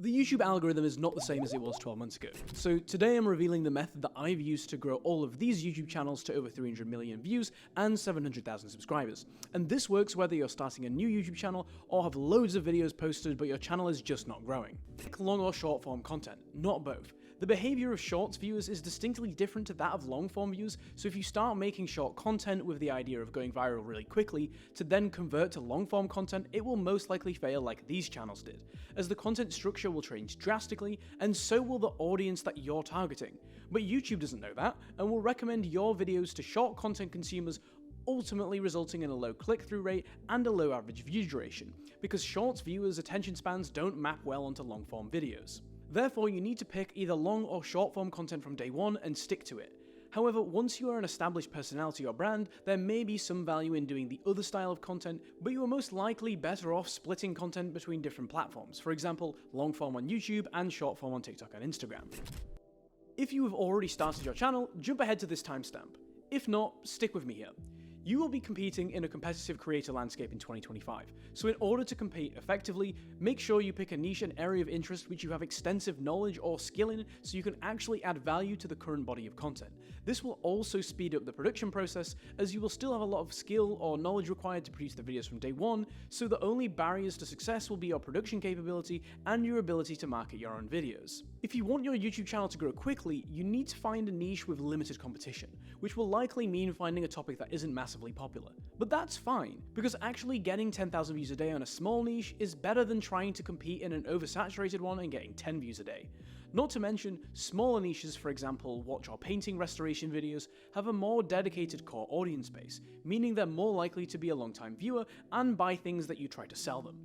The YouTube algorithm is not the same as it was 12 months ago. So today I'm revealing the method that I've used to grow all of these YouTube channels to over 300 million views and 700,000 subscribers. And this works whether you're starting a new YouTube channel or have loads of videos posted but your channel is just not growing. Pick long or short form content, not both. The behavior of shorts viewers is distinctly different to that of long form views, so if you start making short content with the idea of going viral really quickly to then convert to long form content, it will most likely fail like these channels did, as the content structure will change drastically, and so will the audience that you're targeting. But YouTube doesn't know that, and will recommend your videos to short content consumers, ultimately resulting in a low click-through rate and a low average view duration, because shorts viewers' attention spans don't map well onto long-form videos. Therefore, you need to pick either long or short-form content from day one and stick to it. However, once you are an established personality or brand, there may be some value in doing the other style of content, but you are most likely better off splitting content between different platforms, for example, long form on YouTube and short form on TikTok and Instagram. If you have already started your channel, jump ahead to this timestamp. If not, stick with me here. You will be competing in a competitive creator landscape in 2025, so in order to compete effectively, make sure you pick a niche and area of interest which you have extensive knowledge or skill in so you can actually add value to the current body of content. This will also speed up the production process, as you will still have a lot of skill or knowledge required to produce the videos from day one, so the only barriers to success will be your production capability and your ability to market your own videos. If you want your YouTube channel to grow quickly, you need to find a niche with limited competition, which will likely mean finding a topic that isn't massively popular. But that's fine, because actually getting 10,000 views a day on a small niche is better than trying to compete in an oversaturated one and getting 10 views a day. Not to mention, smaller niches, for example watch or painting restoration videos, have a more dedicated core audience base, meaning they're more likely to be a long-time viewer and buy things that you try to sell them.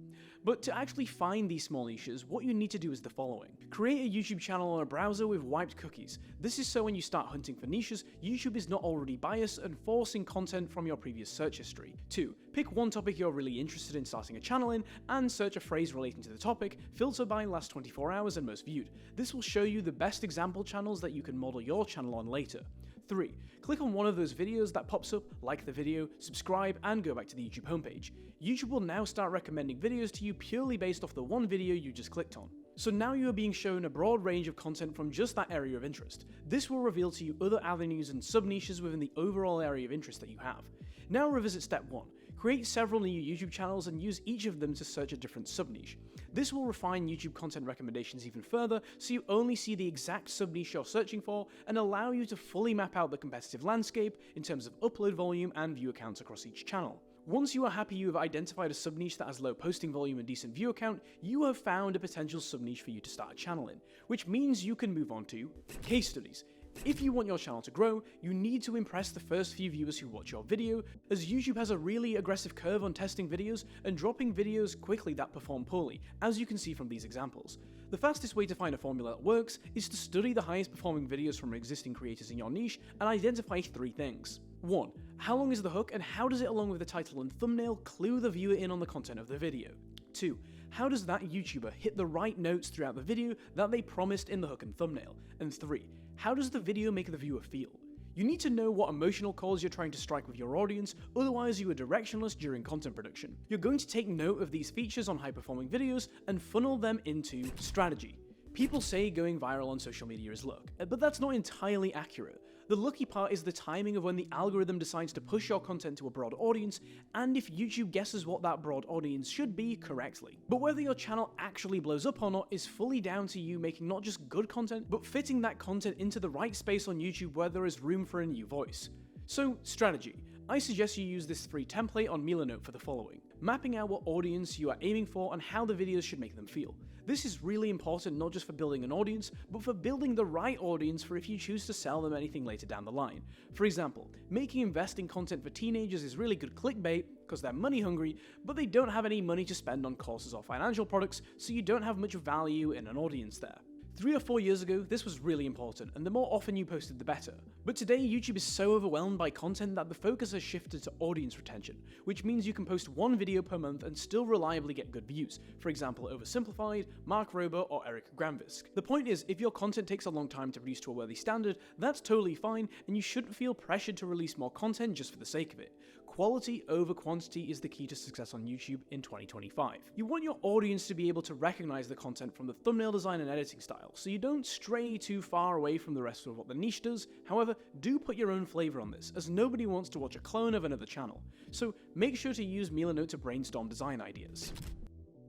But to actually find these small niches, what you need to do is the following. Create a YouTube channel on a browser with wiped cookies. This is so when you start hunting for niches, YouTube is not already biased and forcing content from your previous search history. 2. Pick one topic you're really interested in starting a channel in, and search a phrase relating to the topic, filter by last 24 hours and most viewed. This will show you the best example channels that you can model your channel on later. 3. Click on one of those videos that pops up, like the video, subscribe, and go back to the YouTube homepage. YouTube will now start recommending videos to you purely based off the one video you just clicked on. So now you are being shown a broad range of content from just that area of interest. This will reveal to you other avenues and sub-niches within the overall area of interest that you have. Now revisit step 1. Create several new YouTube channels and use each of them to search a different sub-niche. This will refine YouTube content recommendations even further, so you only see the exact sub-niche you're searching for and allow you to fully map out the competitive landscape in terms of upload volume and viewer counts across each channel. Once you are happy you have identified a sub-niche that has low posting volume and decent viewer count, you have found a potential sub-niche for you to start a channel in, which means you can move on to case studies. If you want your channel to grow, you need to impress the first few viewers who watch your video, as YouTube has a really aggressive curve on testing videos and dropping videos quickly that perform poorly, as you can see from these examples. The fastest way to find a formula that works is to study the highest performing videos from existing creators in your niche and identify 3 things. 1. How long is the hook, and how does it, along with the title and thumbnail, clue the viewer in on the content of the video? 2. How does that YouTuber hit the right notes throughout the video that they promised in the hook and thumbnail? And 3. How does the video make the viewer feel? You need to know what emotional chords you're trying to strike with your audience, otherwise you are directionless during content production. You're going to take note of these features on high-performing videos and funnel them into strategy. People say going viral on social media is luck, but that's not entirely accurate. The lucky part is the timing of when the algorithm decides to push your content to a broad audience, and if YouTube guesses what that broad audience should be correctly. But whether your channel actually blows up or not is fully down to you making not just good content, but fitting that content into the right space on YouTube where there is room for a new voice. So, strategy. I suggest you use this free template on Milanote for the following. Mapping out what audience you are aiming for and how the videos should make them feel. This is really important not just for building an audience, but for building the right audience for if you choose to sell them anything later down the line. For example, making investing content for teenagers is really good clickbait because they're money hungry, but they don't have any money to spend on courses or financial products, so you don't have much value in an audience there. 3 or 4 years ago, this was really important, and the more often you posted, the better. But today, YouTube is so overwhelmed by content that the focus has shifted to audience retention, which means you can post one video per month and still reliably get good views. For example, Oversimplified, Mark Rober, or Eric Granvisk. The point is, if your content takes a long time to produce to a worthy standard, that's totally fine, and you shouldn't feel pressured to release more content just for the sake of it. Quality over quantity is the key to success on YouTube in 2025. You want your audience to be able to recognize the content from the thumbnail design and editing style, so you don't stray too far away from the rest of what the niche does. However, do put your own flavor on this, as nobody wants to watch a clone of another channel. So make sure to use Milanote to brainstorm design ideas.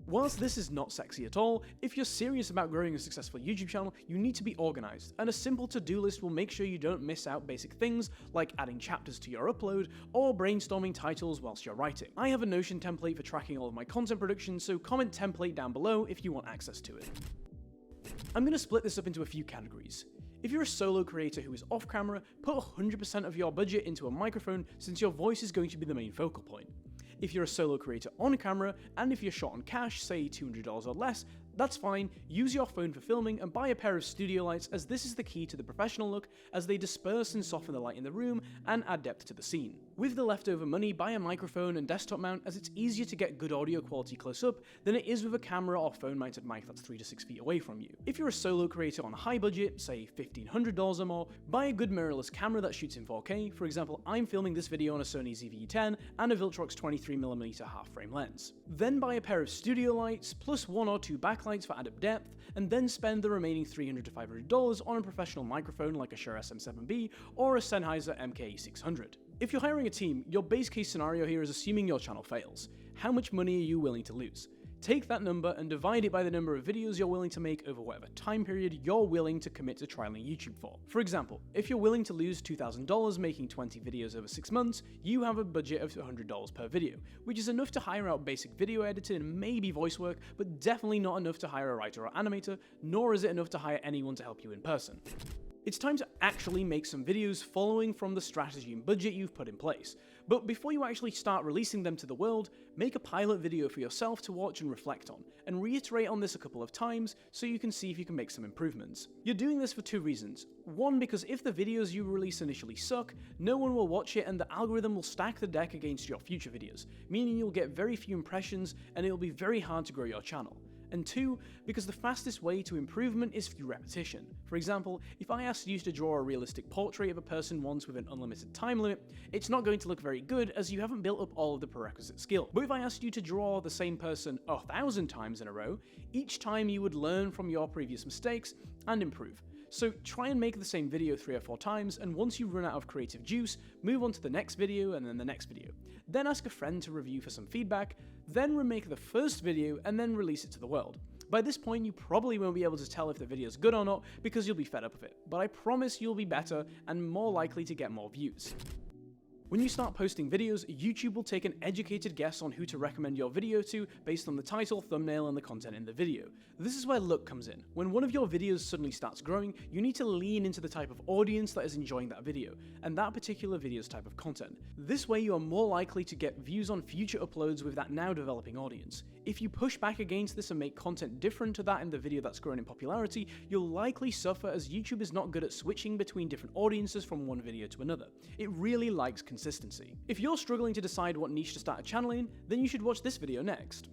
Whilst this is not sexy at all, if you're serious about growing a successful YouTube channel, you need to be organized, and a simple to-do list will make sure you don't miss out basic things like adding chapters to your upload or brainstorming titles whilst you're writing. I have a Notion template for tracking all of my content production, so comment template down below if you want access to it. I'm going to split this up into a few categories. If you're a solo creator who is off camera, put 100% of your budget into a microphone since your voice is going to be the main focal point. If you're a solo creator on camera, and if you're shot on cash, say $200 or less, that's fine, use your phone for filming and buy a pair of studio lights, as this is the key to the professional look, as they disperse and soften the light in the room and add depth to the scene. With the leftover money, buy a microphone and desktop mount, as it's easier to get good audio quality close up than it is with a camera or phone mounted mic that's 3 to 6 feet away from you. If you're a solo creator on a high budget, say $1,500 or more, buy a good mirrorless camera that shoots in 4K. For example, I'm filming this video on a Sony ZV-10 and a Viltrox 23mm half-frame lens. Then buy a pair of studio lights, plus 1 or 2 backlights for added depth, and then spend the remaining $300 to $500 on a professional microphone like a Shure SM7B or a Sennheiser MKE600. If you're hiring a team, your base case scenario here is assuming your channel fails. How much money are you willing to lose? Take that number and divide it by the number of videos you're willing to make over whatever time period you're willing to commit to trialing YouTube for. For example, if you're willing to lose $2,000 making 20 videos over 6 months, you have a budget of $100 per video, which is enough to hire out basic video editing and maybe voice work, but definitely not enough to hire a writer or animator, nor is it enough to hire anyone to help you in person. It's time to actually make some videos following from the strategy and budget you've put in place. But before you actually start releasing them to the world, make a pilot video for yourself to watch and reflect on, and reiterate on this a couple of times so you can see if you can make some improvements. You're doing this for 2 reasons. One, because if the videos you release initially suck, no one will watch it and the algorithm will stack the deck against your future videos, meaning you'll get very few impressions and it'll be very hard to grow your channel. And 2, because the fastest way to improvement is through repetition. For example, if I asked you to draw a realistic portrait of a person once with an unlimited time limit, it's not going to look very good as you haven't built up all of the prerequisite skill. But if I asked you to draw the same person 1,000 times in a row, each time you would learn from your previous mistakes and improve. So try and make the same video 3 or 4 times, and once you run out of creative juice, move on to the next video and then the next video. Then ask a friend to review for some feedback, then remake the first video and then release it to the world. By this point, you probably won't be able to tell if the video is good or not because you'll be fed up with it, but I promise you'll be better and more likely to get more views. When you start posting videos, YouTube will take an educated guess on who to recommend your video to based on the title, thumbnail, and the content in the video. This is where luck comes in. When one of your videos suddenly starts growing, you need to lean into the type of audience that is enjoying that video, and that particular video's type of content. This way you are more likely to get views on future uploads with that now developing audience. If you push back against this and make content different to that in the video that's grown in popularity, you'll likely suffer as YouTube is not good at switching between different audiences from one video to another. It really likes consistency. If you're struggling to decide what niche to start a channel in, then you should watch this video next.